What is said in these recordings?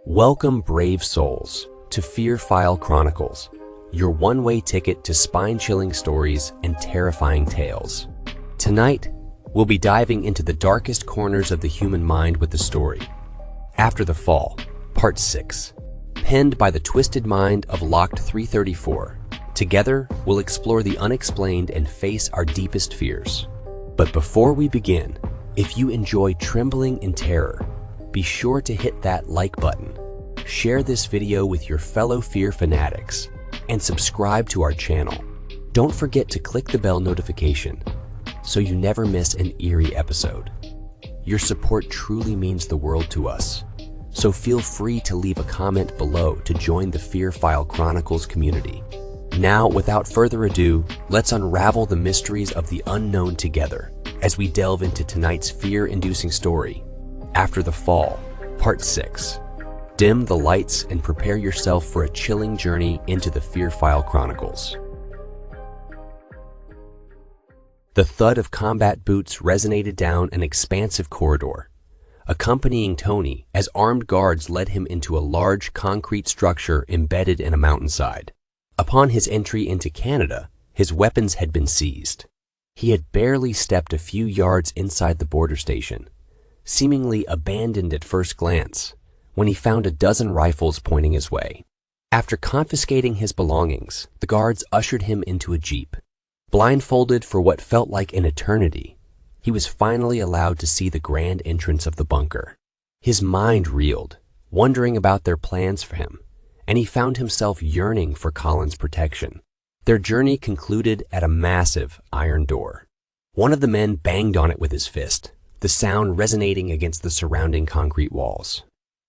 Welcome, brave souls, to Fear File Chronicles, your one-way ticket to spine-chilling stories and terrifying tales. Tonight, we'll be diving into the darkest corners of the human mind with the story, After the Fall, Part 6, penned by the twisted mind of Locked 334. Together, we'll explore the unexplained and face our deepest fears. But before we begin, if you enjoy trembling in terror, be sure to hit that like button, share this video with your fellow fear fanatics, and subscribe to our channel. Don't forget to click the bell notification so you never miss an eerie episode. Your support truly means the world to us, so feel free to leave a comment below to join the Fear File Chronicles community. Now, without further ado, let's unravel the mysteries of the unknown together as we delve into tonight's fear-inducing story, After the Fall, Part 6. Dim the lights and prepare yourself for a chilling journey into the Fear File Chronicles. The thud of combat boots resonated down an expansive corridor, accompanying Tony as armed guards led him into a large concrete structure embedded in a mountainside. Upon his entry into Canada, his weapons had been seized. He had barely stepped a few yards inside the border station, seemingly abandoned at first glance, when he found a dozen rifles pointing his way. After confiscating his belongings, the guards ushered him into a jeep. Blindfolded for what felt like an eternity, he was finally allowed to see the grand entrance of the bunker. His mind reeled, wondering about their plans for him, and he found himself yearning for Colin's protection. Their journey concluded at a massive iron door. One of the men banged on it with his fist, the sound resonating against the surrounding concrete walls.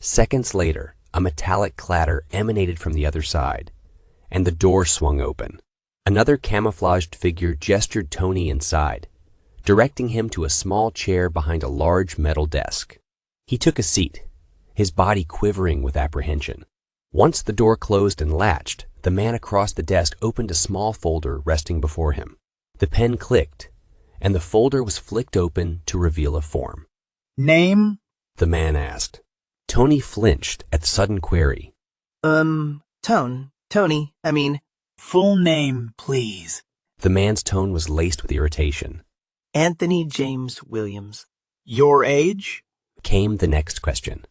Seconds later, a metallic clatter emanated from the other side, and the door swung open. Another camouflaged figure gestured Tony inside, directing him to a small chair behind a large metal desk. He took a seat, his body quivering with apprehension. Once the door closed and latched, the man across the desk opened a small folder resting before him. The pen clicked, and the folder was flicked open to reveal a form. Name? The man asked. Tony flinched at the sudden query. Tony, full name, please. The man's tone was laced with irritation. Anthony James Williams. Your age? Came the next question.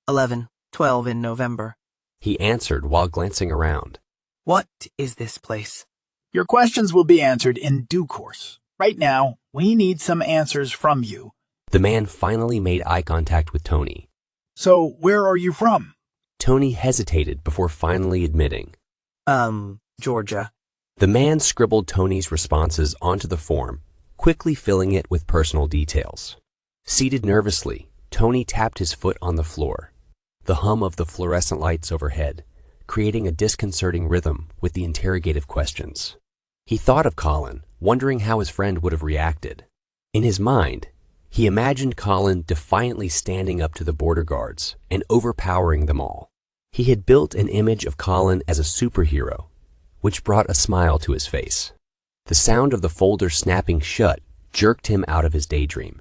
12 in November. He answered while glancing around. What is this place? Your questions will be answered in due course. Right now, we need some answers from you. The man finally made eye contact with Tony. So, where are you from? Tony hesitated before finally admitting. Georgia. The man scribbled Tony's responses onto the form, quickly filling it with personal details. Seated nervously, Tony tapped his foot on the floor, the hum of the fluorescent lights overhead, creating a disconcerting rhythm with the interrogative questions. He thought of Colin, wondering how his friend would have reacted. In his mind, he imagined Colin defiantly standing up to the border guards and overpowering them all. He had built an image of Colin as a superhero, which brought a smile to his face. The sound of the folder snapping shut jerked him out of his daydream.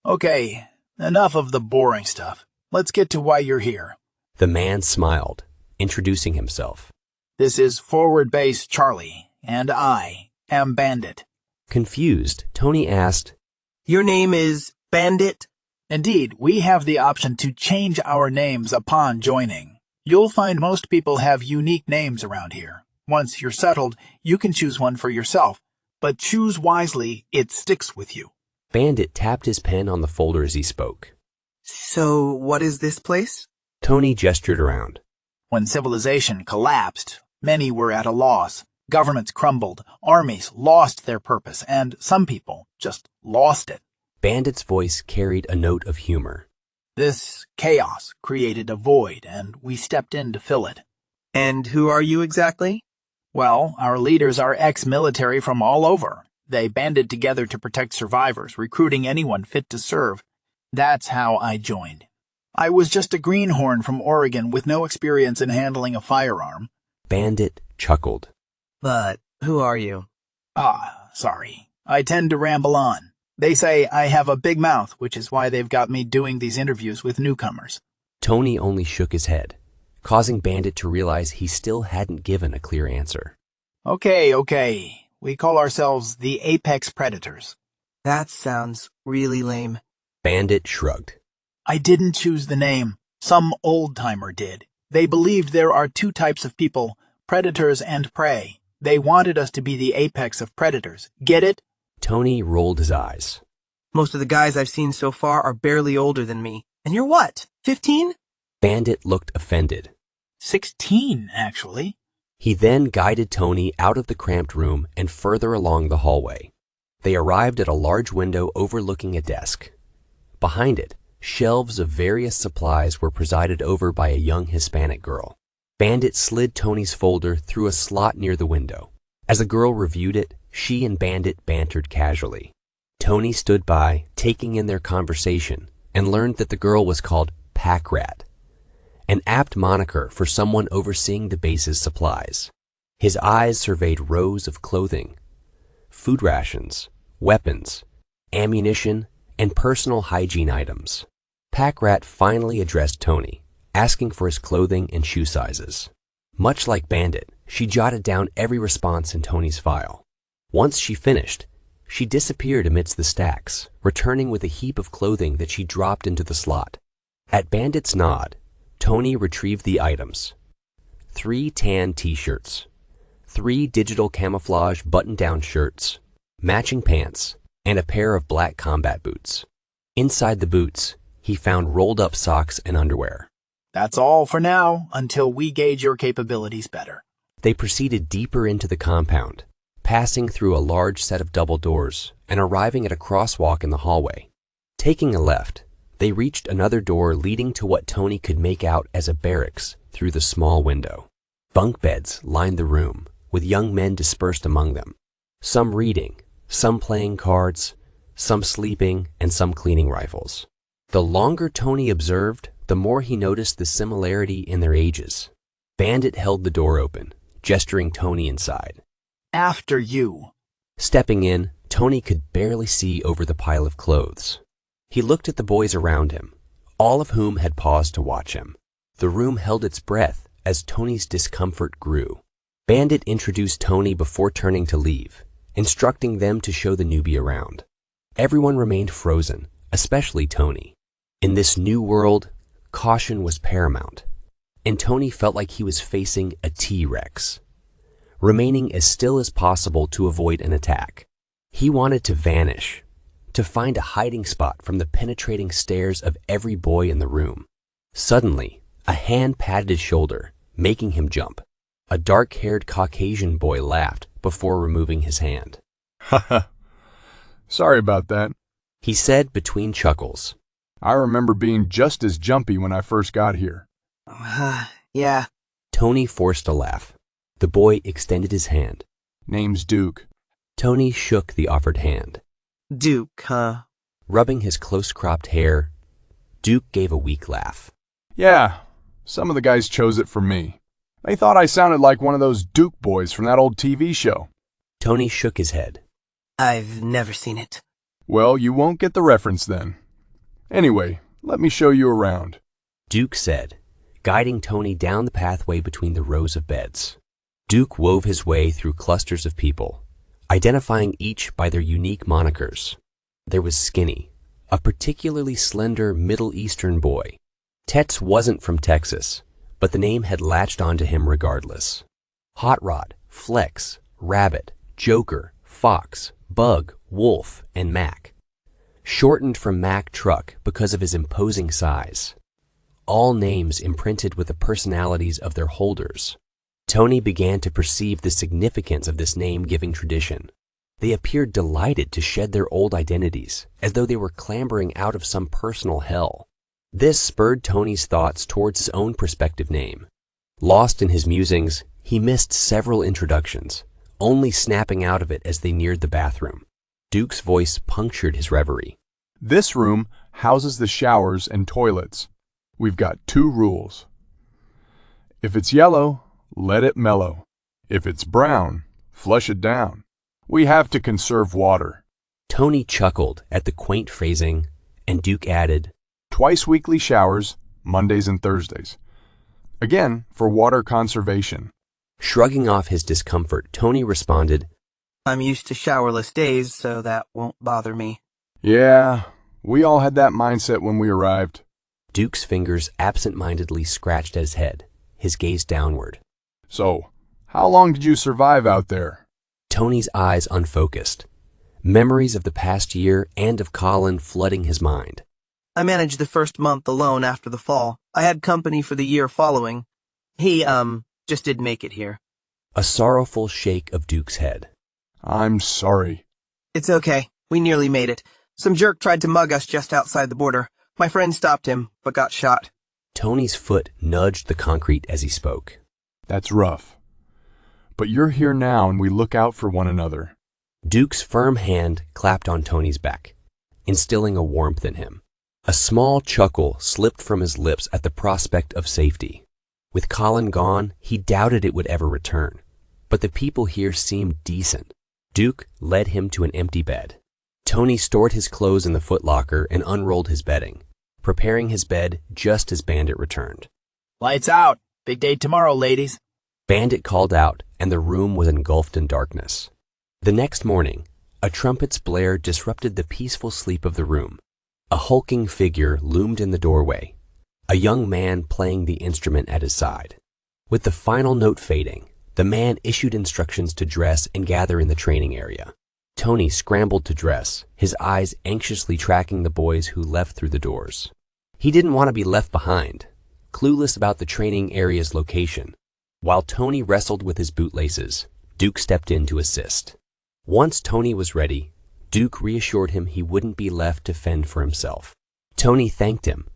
Okay, enough of the boring stuff. Let's get to why you're here. The man smiled, introducing himself. This is Forward Base Charlie, and I am Bandit. Confused, Tony asked, Your name is Bandit? Indeed, we have the option to change our names upon joining. You'll find most people have unique names around here. Once you're settled, you can choose one for yourself, but choose wisely, it sticks with you. Bandit tapped his pen on the folder as he spoke. So, what is this place? Tony gestured around. When civilization collapsed, many were at a loss. Governments crumbled, armies lost their purpose, and some people just lost it. Bandit's voice carried a note of humor. This chaos created a void, and we stepped in to fill it. And who are you exactly? Well, our leaders are ex-military from all over. They banded together to protect survivors, recruiting anyone fit to serve. That's how I joined. I was just a greenhorn from Oregon with no experience in handling a firearm. Bandit chuckled. But who are you? Sorry. I tend to ramble on. They say I have a big mouth, which is why they've got me doing these interviews with newcomers. Tony only shook his head, causing Bandit to realize he still hadn't given a clear answer. Okay. We call ourselves the apex predators. That sounds really lame. Bandit shrugged. I didn't choose the name. Some old-timer did. They believed there are two types of people, predators and prey. They wanted us to be the apex of predators. Get it? Tony rolled his eyes. Most of the guys I've seen so far are barely older than me. And you're what, 15? Bandit looked offended. 16, actually. He then guided Tony out of the cramped room and further along the hallway. They arrived at a large window overlooking a desk. Behind it, shelves of various supplies were presided over by a young Hispanic girl. Bandit slid Tony's folder through a slot near the window. As the girl reviewed it, she and Bandit bantered casually. Tony stood by, taking in their conversation, and learned that the girl was called Pack Rat, an apt moniker for someone overseeing the base's supplies. His eyes surveyed rows of clothing, food rations, weapons, ammunition, and personal hygiene items. Pack Rat finally addressed Tony, asking for his clothing and shoe sizes. Much like Bandit, she jotted down every response in Tony's file. Once she finished, she disappeared amidst the stacks, returning with a heap of clothing that she dropped into the slot. At Bandit's nod, Tony retrieved the items. 3 tan t-shirts, 3 digital camouflage button-down shirts, matching pants, and a pair of black combat boots. Inside the boots, he found rolled-up socks and underwear. That's all for now, until we gauge your capabilities better. They proceeded deeper into the compound, passing through a large set of double doors and arriving at a crosswalk in the hallway. Taking a left, they reached another door leading to what Tony could make out as a barracks through the small window. Bunk beds lined the room, with young men dispersed among them, some reading, some playing cards, some sleeping, and some cleaning rifles. The longer Tony observed, the more he noticed the similarity in their ages. Bandit held the door open, gesturing Tony inside. After you. Stepping in, Tony could barely see over the pile of clothes. He looked at the boys around him, all of whom had paused to watch him. The room held its breath as Tony's discomfort grew. Bandit introduced Tony before turning to leave, instructing them to show the newbie around. Everyone remained frozen, especially Tony. In this new world, caution was paramount, and Tony felt like he was facing a T-Rex, remaining as still as possible to avoid an attack. He wanted to vanish, to find a hiding spot from the penetrating stares of every boy in the room. Suddenly, a hand patted his shoulder, making him jump. A dark-haired Caucasian boy laughed before removing his hand. Haha. Sorry about that. He said between chuckles. I remember being just as jumpy when I first got here. Yeah. Tony forced a laugh. The boy extended his hand. Name's Duke. Tony shook the offered hand. Duke, huh? Rubbing his close-cropped hair, Duke gave a weak laugh. Yeah, some of the guys chose it for me. They thought I sounded like one of those Duke boys from that old TV show. Tony shook his head. I've never seen it. Well, you won't get the reference then. Anyway, let me show you around. Duke said, guiding Tony down the pathway between the rows of beds. Duke wove his way through clusters of people, identifying each by their unique monikers. There was Skinny, a particularly slender Middle Eastern boy. Tetz wasn't from Texas, but the name had latched onto him regardless. Hot Rod, Flex, Rabbit, Joker, Fox, Bug, Wolf, and Mac. Shortened from Mac Truck because of his imposing size. All names imprinted with the personalities of their holders. Tony began to perceive the significance of this name-giving tradition. They appeared delighted to shed their old identities, as though they were clambering out of some personal hell. This spurred Tony's thoughts towards his own prospective name. Lost in his musings, he missed several introductions, only snapping out of it as they neared the bathroom. Duke's voice punctured his reverie. This room houses the showers and toilets. We've got 2 rules. If it's yellow, let it mellow. If it's brown, flush it down. We have to conserve water. Tony chuckled at the quaint phrasing, and Duke added, Twice weekly showers, Mondays and Thursdays. Again, for water conservation. Shrugging off his discomfort, Tony responded, I'm used to showerless days, so that won't bother me. Yeah, we all had that mindset when we arrived. Duke's fingers absent-mindedly scratched at his head, his gaze downward. So, how long did you survive out there? Tony's eyes unfocused, memories of the past year and of Colin flooding his mind. I managed the first month alone after the fall. I had company for the year following. He, just didn't make it here. A sorrowful shake of Duke's head. I'm sorry. It's okay. We nearly made it. Some jerk tried to mug us just outside the border. My friend stopped him, but got shot. Tony's foot nudged the concrete as he spoke. That's rough. But you're here now and we look out for one another. Duke's firm hand clapped on Tony's back, instilling a warmth in him. A small chuckle slipped from his lips at the prospect of safety. With Colin gone, he doubted it would ever return. But the people here seemed decent. Duke led him to an empty bed. Tony stored his clothes in the footlocker and unrolled his bedding, preparing his bed just as Bandit returned. Lights out. Big day tomorrow, ladies. Bandit called out, and the room was engulfed in darkness. The next morning, a trumpet's blare disrupted the peaceful sleep of the room. A hulking figure loomed in the doorway, a young man playing the instrument at his side. With the final note fading, the man issued instructions to dress and gather in the training area. Tony scrambled to dress, his eyes anxiously tracking the boys who left through the doors. He didn't want to be left behind, clueless about the training area's location. While Tony wrestled with his bootlaces, Duke stepped in to assist. Once Tony was ready, Duke reassured him he wouldn't be left to fend for himself. Tony thanked him,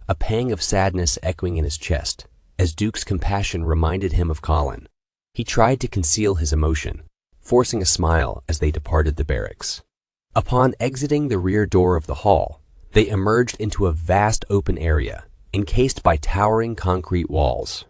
a pang of sadness echoing in his chest, as Duke's compassion reminded him of Colin. He tried to conceal his emotion, forcing a smile as they departed the barracks. Upon exiting the rear door of the hall, they emerged into a vast open area, encased by towering concrete walls.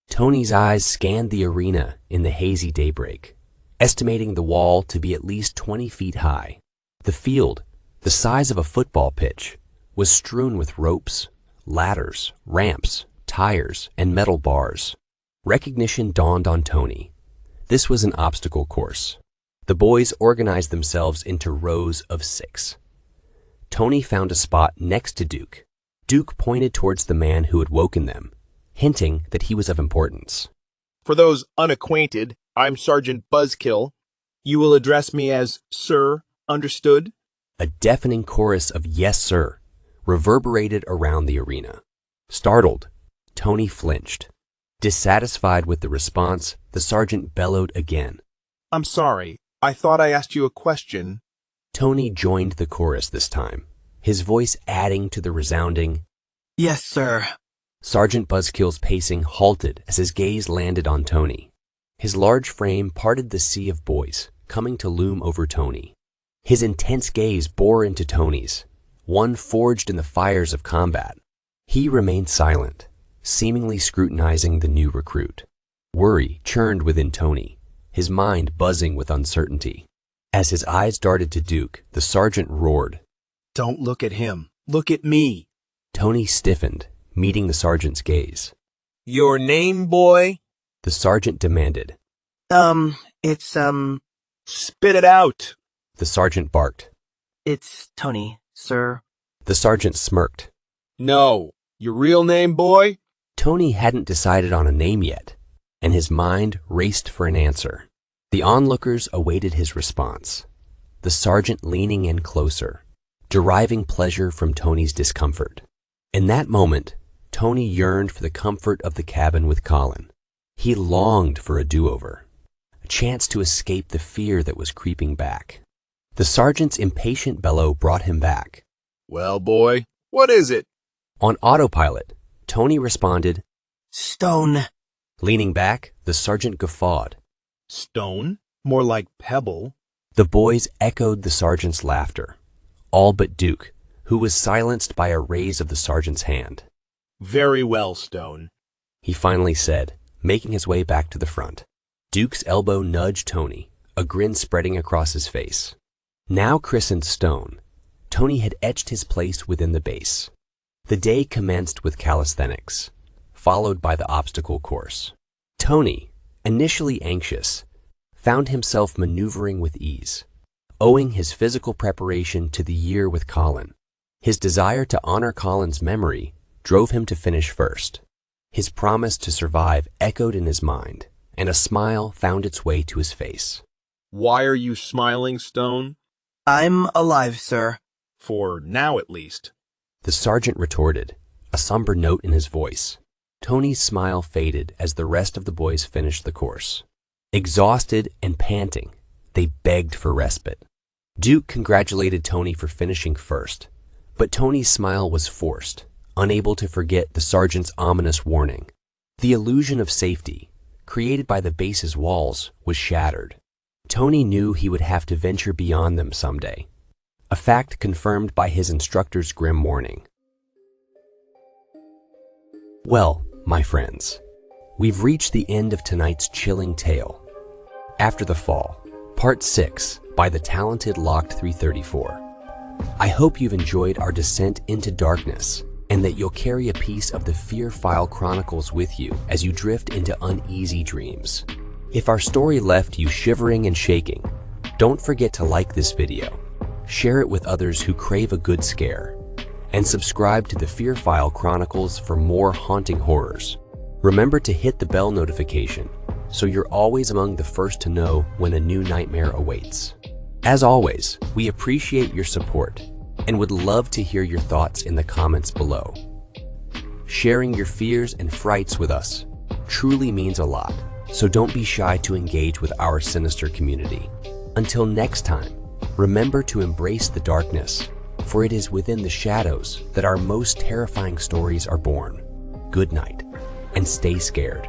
Tony's eyes scanned the arena in the hazy daybreak, estimating the wall to be at least 20 feet high. The field, the size of a football pitch, was strewn with ropes, ladders, ramps, tires, and metal bars. Recognition dawned on Tony. This was an obstacle course. The boys organized themselves into rows of 6. Tony found a spot next to Duke. Duke pointed towards the man who had woken them, hinting that he was of importance. For those unacquainted, I'm Sergeant Buzzkill. You will address me as Sir, understood? A deafening chorus of "Yes, sir" reverberated around the arena. Startled, Tony flinched. Dissatisfied with the response, the sergeant bellowed again. I'm sorry. I thought I asked you a question. Tony joined the chorus this time, his voice adding to the resounding, Yes, sir. Sergeant Buzzkill's pacing halted as his gaze landed on Tony. His large frame parted the sea of boys, coming to loom over Tony. His intense gaze bore into Tony's, one forged in the fires of combat. He remained silent, seemingly scrutinizing the new recruit. Worry churned within Tony, his mind buzzing with uncertainty. As his eyes darted to Duke, the sergeant roared. Don't look at him. Look at me. Tony stiffened, meeting the sergeant's gaze. Your name, boy? The sergeant demanded. It's, Spit it out. The sergeant barked. It's Tony, sir. The sergeant smirked. No. Your real name, boy? Tony hadn't decided on a name yet, and his mind raced for an answer. The onlookers awaited his response, the sergeant leaning in closer, deriving pleasure from Tony's discomfort. In that moment, Tony yearned for the comfort of the cabin with Colin. He longed for a do-over, a chance to escape the fear that was creeping back. The sergeant's impatient bellow brought him back. Well, boy, what is it? On autopilot, Tony responded, Stone. Leaning back, the sergeant guffawed. Stone? More like pebble. The boys echoed the sergeant's laughter, all but Duke, who was silenced by a raise of the sergeant's hand. Very well, Stone. He finally said, making his way back to the front. Duke's elbow nudged Tony, a grin spreading across his face. Now christened stone, Tony had etched his place within the base. The day commenced with calisthenics, followed by the obstacle course. Tony, initially anxious, found himself maneuvering with ease, owing his physical preparation to the year with Colin. His desire to honor Colin's memory drove him to finish first. His promise to survive echoed in his mind, and a smile found its way to his face. Why are you smiling, Stone? I'm alive, sir. For now, at least. The sergeant retorted, a somber note in his voice. Tony's smile faded as the rest of the boys finished the course. Exhausted and panting, they begged for respite. Duke congratulated Tony for finishing first, but Tony's smile was forced, unable to forget the sergeant's ominous warning. The illusion of safety, created by the base's walls, was shattered. Tony knew he would have to venture beyond them someday, a fact confirmed by his instructor's grim warning. Well, my friends, we've reached the end of tonight's chilling tale. After the Fall, Part 6 by the talented Locked 334. I hope you've enjoyed our descent into darkness and that you'll carry a piece of the Fear File Chronicles with you as you drift into uneasy dreams. If our story left you shivering and shaking, don't forget to like this video, share it with others who crave a good scare, and subscribe to the Fear File Chronicles for more haunting horrors. Remember to hit the bell notification so you're always among the first to know when a new nightmare awaits. As always, we appreciate your support and would love to hear your thoughts in the comments below. Sharing your fears and frights with us truly means a lot, so don't be shy to engage with our sinister community. Until next time, remember to embrace the darkness, for it is within the shadows that our most terrifying stories are born. Good night, and stay scared.